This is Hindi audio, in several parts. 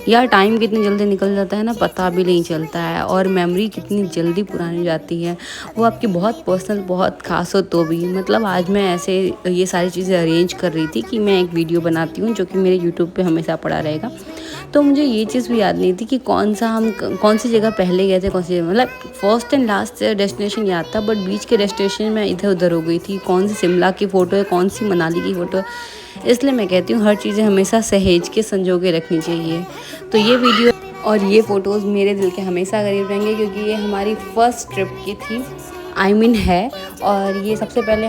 यार टाइम कितनी जल्दी निकल जाता है ना, पता भी नहीं चलता है, और मेमोरी कितनी जल्दी पुरानी हो जाती है। वो आपकी बहुत पर्सनल, बहुत खास हो तो भी। मतलब आज मैं ऐसे ये सारी चीज़ें अरेंज कर रही थी कि मैं एक वीडियो बनाती हूँ जो कि मेरे यूट्यूब पे हमेशा पड़ा रहेगा। तो मुझे ये चीज़ भी याद नहीं थी कि कौन सी जगह पहले गए थे, कौन सी जगह, मतलब फर्स्ट एंड लास्ट डेस्टिनेशन याद था, बट बीच के डेस्टिनेशन में इधर उधर हो गई थी। कौन सी शिमला की फ़ोटो है, कौन सी मनाली की फ़ोटो है। इसलिए मैं कहती हूँ हर चीज़ें हमेशा सहेज के संजो के रखनी चाहिए। तो ये वीडियो और ये फ़ोटोज़ मेरे दिल के हमेशा करीब रहेंगे, क्योंकि ये हमारी फ़र्स्ट ट्रिप की थी, है। और ये सबसे पहले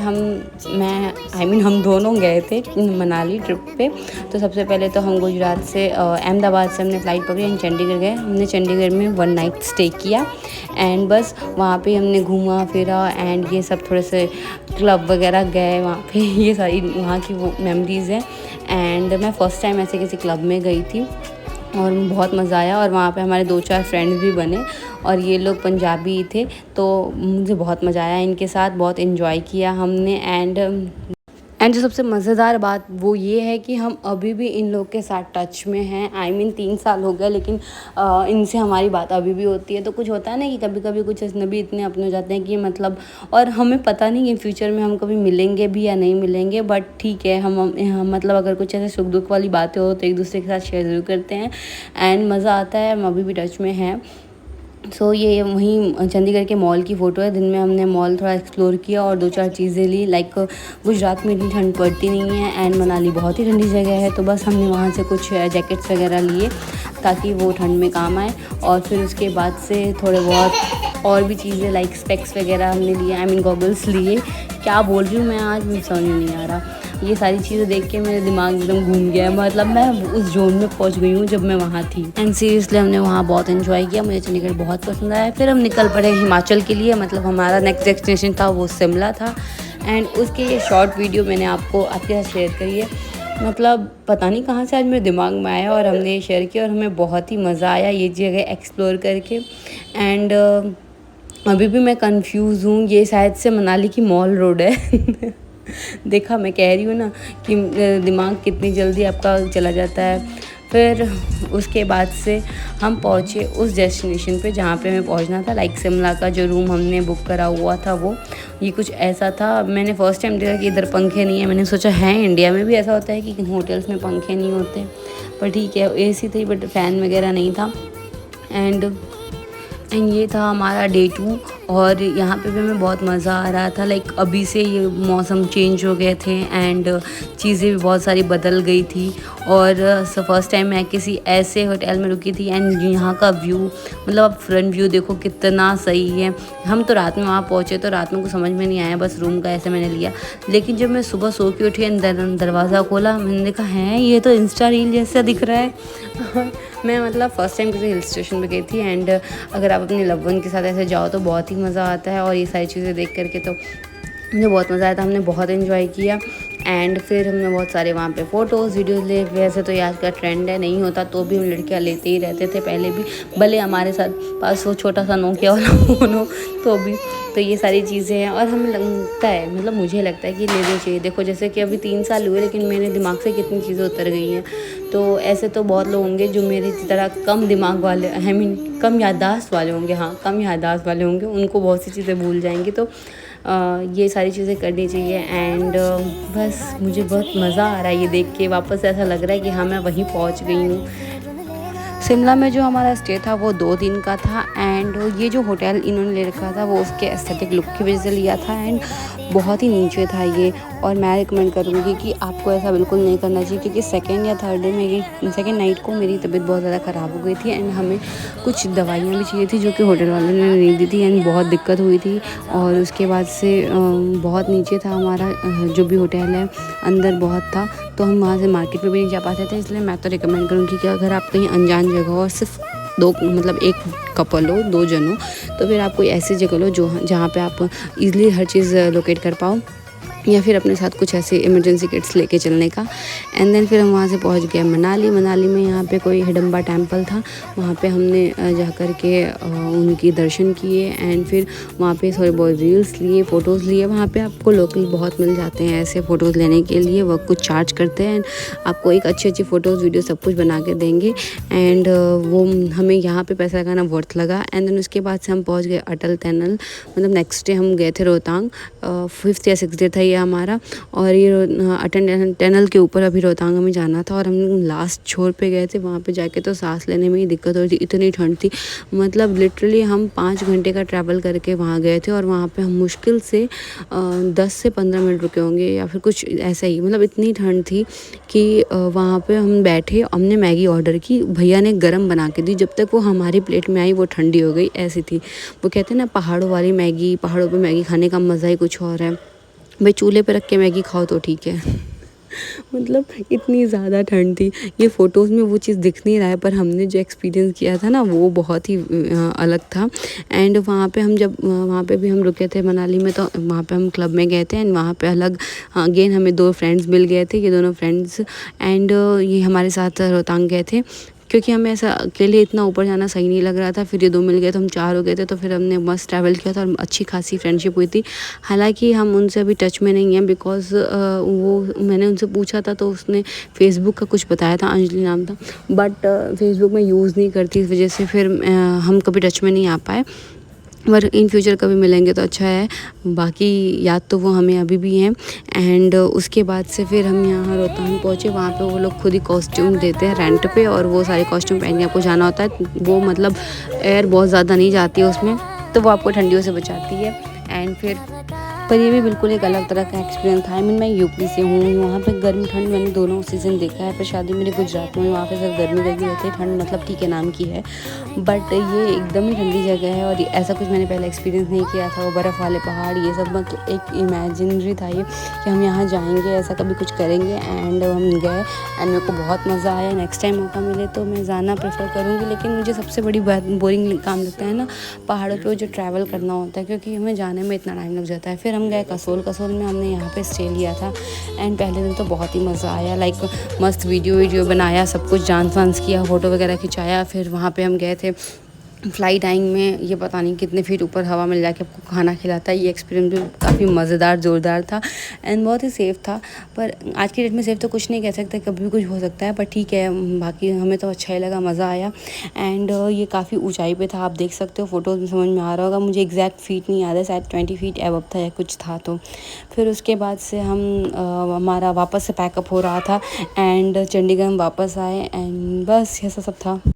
हम दोनों गए थे मनाली ट्रिप पे। तो सबसे पहले तो हम गुजरात से अहमदाबाद से हमने फ़्लाइट पकड़ी एंड चंडीगढ़ गए। हमने चंडीगढ़ में 1 नाइट स्टे किया एंड बस वहाँ पे हमने घूमा फिरा एंड ये सब, थोड़े से क्लब वगैरह गए वहाँ पे। ये सारी वहाँ की वो मेमोरीज़ हैं। एंड मैं फ़र्स्ट टाइम ऐसे किसी क्लब में गई थी और बहुत मज़ा आया। और वहाँ पे हमारे 2-4 फ्रेंड्स भी बने और ये लोग पंजाबी थे, तो मुझे बहुत मज़ा आया इनके साथ, बहुत इन्जॉय किया हमने। एंड जो सबसे मज़ेदार बात वो ये है कि हम अभी भी इन लोग के साथ टच में हैं। 3 साल हो गए, लेकिन इनसे हमारी बात अभी भी होती है। तो कुछ होता है ना कि कभी कभी कुछ अजनबी इतने अपने हो जाते हैं कि मतलब, और हमें पता नहीं कि फ्यूचर में हम कभी मिलेंगे भी या नहीं मिलेंगे, बट ठीक है, हम मतलब अगर कुछ ऐसे सुख दुख वाली बातें हो तो एक दूसरे के साथ शेयर ज़रूर करते हैं एंड मज़ा आता है। हम अभी भी टच में हैं। ये वहीं चंडीगढ़ के मॉल की फ़ोटो है। दिन में हमने मॉल थोड़ा एक्सप्लोर किया और 2-4 चीज़ें ली। लाइक गुजरात में इतनी ठंड पड़ती नहीं है एंड मनाली बहुत ही ठंडी जगह है, तो बस हमने वहाँ से कुछ जैकेट्स वगैरह लिए ताकि वो ठंड में काम आए। और फिर उसके बाद से थोड़े बहुत और भी चीज़ें लाइक स्पेक्स वगैरह हमने लिए, गॉगल्स लिए। क्या बोल रही हूँ मैं आज, मुझे समझ में नहीं आ रहा। ये सारी चीज़ें देख के मेरा दिमाग एकदम घूम गया है। मतलब मैं उस जोन में पहुंच गई हूँ जब मैं वहाँ थी। एंड सीरियसली हमने वहाँ बहुत एंजॉय किया, मुझे चंडीगढ़ बहुत पसंद आया। फिर हम निकल पड़े हिमाचल के लिए। मतलब हमारा नेक्स्ट डेस्टिनेशन था वो शिमला था एंड उसके ये शॉर्ट वीडियो मैंने आपके साथ शेयर करी है। मतलब पता नहीं कहाँ से आज मेरे दिमाग में आया और हमने ये शेयर किया और हमें बहुत ही मज़ा आया ये जगह एक्सप्लोर करके। एंड अभी भी मैं कंफ्यूज हूँ, ये शायद से मनाली की मॉल रोड है। देखा, मैं कह रही हूँ ना कि दिमाग कितनी जल्दी आपका चला जाता है। फिर उसके बाद से हम पहुँचे उस डेस्टिनेशन पे जहाँ पे हमें पहुँचना था। लाइक शिमला का जो रूम हमने बुक करा हुआ था वो ये कुछ ऐसा था। मैंने फ़र्स्ट टाइम देखा कि इधर पंखे नहीं है। मैंने सोचा है इंडिया में भी ऐसा होता है कि होटल्स में पंखे नहीं होते, पर ठीक है, एसी थी बट फ़ैन वगैरह नहीं था। एंड ये था हमारा डे 2 और यहाँ पे भी हमें बहुत मज़ा आ रहा था। लाइक अभी से ये मौसम चेंज हो गए थे एंड चीज़ें भी बहुत सारी बदल गई थी। और फर्स्ट टाइम मैं किसी ऐसे होटल में रुकी थी एंड यहाँ का व्यू, मतलब आप फ्रंट व्यू देखो कितना सही है। हम तो रात में वहाँ पहुँचे तो रात में कुछ समझ में नहीं आया, बस रूम का ऐसे मैंने लिया। लेकिन जब मैं सुबह सो के उठी एंड दरवाज़ा खोला, मैंने देखा है ये तो इंस्टा रील जैसा दिख रहा है। मैं मतलब फ़र्स्ट टाइम किसी हिल स्टेशन पे गई थी एंड अगर आप अपने लव वन के साथ ऐसे जाओ तो बहुत ही मज़ा आता है। और ये सारी चीज़ें देख करके तो मुझे बहुत मज़ा आया था, हमने बहुत एंजॉय किया। एंड फिर हमने बहुत सारे वहाँ पे फ़ोटोज़ वीडियोज़ ले। वैसे तो ये आज का ट्रेंड है, नहीं होता तो भी हम लड़कियाँ लेते ही रहते थे पहले भी, भले हमारे साथ पास वो छोटा सा नोकिया वाला फ़ोन हो तो भी। तो ये सारी चीज़ें हैं और हमें लगता है, मतलब मुझे लगता है कि लेनी चाहिए। देखो जैसे कि अभी 3 साल हुए लेकिन मेरे दिमाग से कितनी चीज़ें उतर गई हैं। तो ऐसे तो बहुत लोग होंगे जो मेरी तरह कम दिमाग वाले, कम याददाश्त वाले होंगे। हाँ, कम याददाश्त वाले होंगे, उनको बहुत सी चीज़ें भूल जाएंगी। तो ये सारी चीज़ें करनी चाहिए। एंड बस मुझे बहुत मज़ा आ रहा है ये देख के। वापस ऐसा लग रहा है कि हाँ, मैं वहीं पहुंच गई हूँ। शिमला में जो हमारा स्टे था वो 2 दिन का था एंड ये जो होटल इन्होंने ले रखा था वो उसके एस्थेटिक लुक की वजह से लिया था एंड बहुत ही नीचे था ये। और मैं रिकमेंड करूँगी कि आपको ऐसा बिल्कुल नहीं करना चाहिए, क्योंकि सेकंड या थर्ड डे मेरी सेकंड नाइट को मेरी तबीयत बहुत ज़्यादा ख़राब हो गई थी एंड हमें कुछ दवाइयाँ भी चाहिए थी जो कि होटल वालों ने नहीं दी थी एंड बहुत दिक्कत हुई थी। और उसके बाद से बहुत नीचे था हमारा जो भी होटल है, अंदर बहुत था, तो हम वहाँ से मार्केट में भी नहीं जा पाते थे। इसलिए मैं तो रिकमेंड करूँगी कि अगर आप कहीं अनजान जगह हो और सिर्फ एक कपल हो, 2 जन हो, तो फिर आप कोई ऐसी जगह लो जहाँ पे आप इजीली हर चीज़ लोकेट कर पाओ। या फिर अपने साथ कुछ ऐसे इमरजेंसी किट्स लेके चलने का। एंड देन फिर हम वहाँ से पहुँच गए मनाली। मनाली में यहाँ पे कोई हिडम्बा टेम्पल था, वहाँ पे हमने जा कर के उनकी दर्शन किए। एंड फिर वहाँ पे थोड़े बहुत रील्स लिए, फ़ोटोज़ लिए। वहाँ पे आपको लोकल बहुत मिल जाते हैं ऐसे फ़ोटोज़ लेने के लिए, वो कुछ चार्ज करते हैं। आपको एक अच्छी फ़ोटोज़ वीडियो सब कुछ बना के देंगे। एंड वो हमें यहाँ पे पैसा लगाना वर्थ लगा। एंड देन उसके बाद से हम पहुँच गए अटल टनल। मतलब नेक्स्ट डे हम गए थे रोहतांग, 5th या 6th डे था ये हमारा। और ये अटल टनल के ऊपर अभी रोहतांग हमें जाना था और हम लास्ट छोर पे गए थे। वहाँ पे जाके तो सांस लेने में ही दिक्कत हो रही थी, इतनी ठंड थी। मतलब लिटरली हम 5 घंटे का ट्रैवल करके वहाँ गए थे और वहाँ पे हम मुश्किल से 10 से 15 मिनट रुके होंगे या फिर कुछ ऐसा ही। मतलब इतनी ठंड थी कि वहाँ पे हम बैठे, हमने मैगी ऑर्डर की, भैया ने गरम बना के दी। जब तक वो हमारी प्लेट में आई वो ठंडी हो गई, ऐसी थी। वो कहते हैं ना पहाड़ों वाली मैगी, पहाड़ों पे मैगी खाने का मज़ा ही कुछ और है भाई। चूल्हे पे रख के मैगी खाओ तो ठीक है। मतलब इतनी ज़्यादा ठंड थी। ये फ़ोटोज़ में वो चीज़ दिख नहीं रहा है, पर हमने जो एक्सपीरियंस किया था ना वो बहुत ही अलग था। एंड वहाँ पे हम जब वहाँ पे भी हम रुके थे मनाली में, तो वहाँ पे हम क्लब में गए थे। एंड वहाँ पे अलग अगेन हमें 2 फ्रेंड्स मिल गए थे, ये दोनों फ्रेंड्स। एंड ये हमारे साथ रोहतांग गए थे, क्योंकि हमें ऐसा अकेले इतना ऊपर जाना सही नहीं लग रहा था। फिर ये 2 मिल गए तो हम 4 हो गए थे, तो फिर हमने मस्त ट्रैवल किया था और अच्छी खासी फ्रेंडशिप हुई थी। हालांकि हम उनसे अभी टच में नहीं हैं, बिकॉज़ वो मैंने उनसे पूछा था तो उसने फेसबुक का कुछ बताया था, अंजलि नाम था, बट फेसबुक में यूज़ नहीं करती, इस वजह से फिर हम कभी टच में नहीं आ पाए। पर इन फ्यूचर कभी मिलेंगे तो अच्छा है। बाकी याद तो वो हमें अभी भी हैं। एंड उसके बाद से फिर हम यहाँ रोहतांग पहुँचे। वहाँ पे वो लोग खुद ही कॉस्ट्यूम देते हैं रेंट पे, और वो सारे कॉस्ट्यूम पहन के आपको जाना होता है। वो मतलब एयर बहुत ज़्यादा नहीं जाती है उसमें, तो वो आपको ठंडियों से बचाती है। एंड फिर पर ये भी बिल्कुल एक अलग तरह का एक्सपीरियंस था। मैं यूपी से हूँ, वहाँ पे गर्मी ठंड मैंने दोनों सीज़न देखा है। पर शादी मेरी गुजरात में, वहाँ पे सिर्फ गर्मी लगी रहती है, ठंड मतलब ठीक है नाम की है, बट ये एकदम ही ठंडी जगह है। और ऐसा कुछ मैंने पहले एक्सपीरियंस नहीं किया था। वो बर्फ़ वाले पहाड़ ये सब, मतलब एक इमेजिनरी था ये कि हम यहाँ जाएंगे, ऐसा कभी कुछ करेंगे। एंड हम गए एंड मेरे को बहुत मज़ा आया। नेक्स्ट टाइम मौका मिले तो मैं जाना प्रेफर करूँगी। लेकिन मुझे सबसे बड़ी बोरिंग काम लगता है ना पहाड़ों पे जो ट्रैवल करना होता है, क्योंकि हमें जाने में इतना टाइम लग जाता है। फिर हम गए कसोल। कसोल में हमने यहाँ पे स्टे लिया था। एंड पहले दिन तो बहुत ही मज़ा आया, लाइक मस्त वीडियो बनाया, सब कुछ डांस वांस किया, फ़ोटो वगैरह खिंचाया। फिर वहाँ पे हम गए थे फ्लाई डाइंग में, ये पता नहीं कितने फीट ऊपर हवा में जाके आपको खाना खिलाता है। ये एक्सपीरियंस भी काफ़ी मज़ेदार ज़ोरदार था एंड बहुत ही सेफ़ था। पर आज की डेट में सेफ़ तो कुछ नहीं कह सकते, कभी भी कुछ हो सकता है, पर ठीक है। बाकी हमें तो अच्छा ही लगा, मज़ा आया। एंड ये काफ़ी ऊंचाई पे था, आप देख सकते हो, फ़ोटोज़ में समझ में आ रहा होगा। मुझे एग्जैक्ट फीट नहीं याद है, शायद 20 फीट एबव था या कुछ था। तो फिर उसके बाद से हम हमारा वापस से पैकअप हो रहा था एंड चंडीगढ़ वापस आए। एंड बस ये सब था।